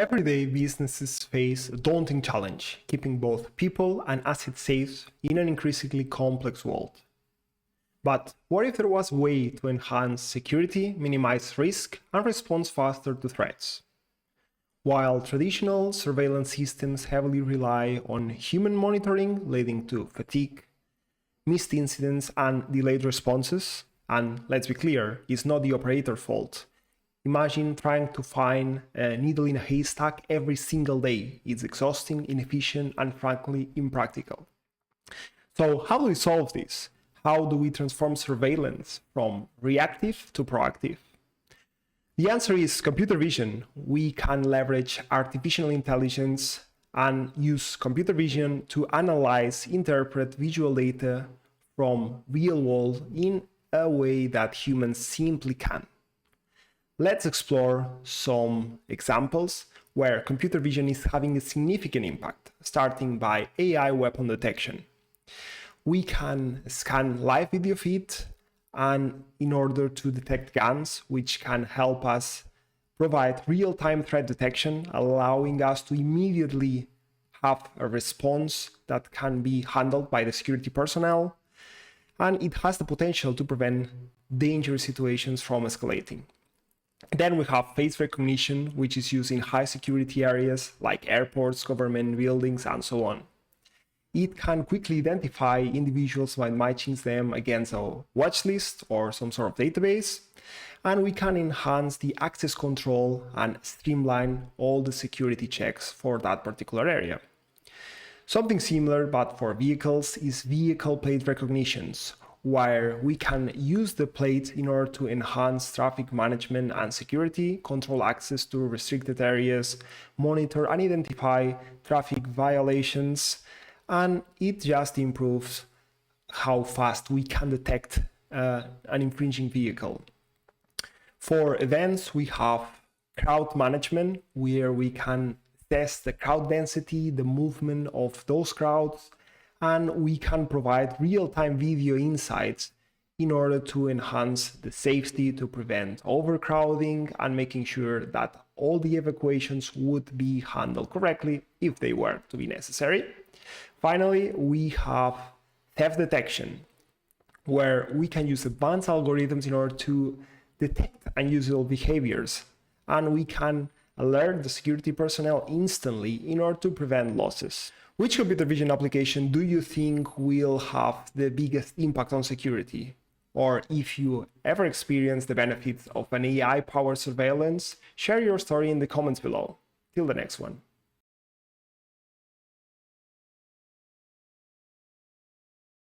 Everyday businesses face a daunting challenge, keeping both people and assets safe in an increasingly complex world. But what if there was a way to enhance security, minimize risk, and respond faster to threats? While traditional surveillance systems heavily rely on human monitoring, leading to fatigue, missed incidents, and delayed responses, and let's be clear, it's not the operator's fault. Imagine trying to find a needle in a haystack every single day. It's exhausting, inefficient, and frankly, impractical. So how do we solve this? How do we transform surveillance from reactive to proactive? The answer is computer vision. We can leverage artificial intelligence and use computer vision to analyze, interpret visual data from real world in a way that humans simply can't. Let's explore some examples where computer vision is having a significant impact, starting by AI weapon detection. We can scan live video feed and in order to detect guns, which can help us provide real-time threat detection, allowing us to immediately have a response that can be handled by the security personnel, and it has the potential to prevent dangerous situations from escalating. Then we have face recognition, which is used in high security areas like airports, government buildings, and so on. It can quickly identify individuals by matching them against a watch list or some sort of database, and we can enhance the access control and streamline all the security checks for that particular area. Something similar, but for vehicles, is vehicle plate recognitions, where we can use the plate in order to enhance traffic management and security, control access to restricted areas, monitor and identify traffic violations, and it just improves how fast we can detect an infringing vehicle. For events, we have crowd management, where we can test the crowd density, the movement of those crowds, and we can provide real-time video insights in order to enhance the safety, to prevent overcrowding, and making sure that all the evacuations would be handled correctly if they were to be necessary. Finally, we have theft detection, where we can use advanced algorithms in order to detect unusual behaviors, and we can alert the security personnel instantly in order to prevent losses. Which computer vision application do you think will have the biggest impact on security? Or if you ever experienced the benefits of an AI-powered surveillance, share your story in the comments below. Till the next one.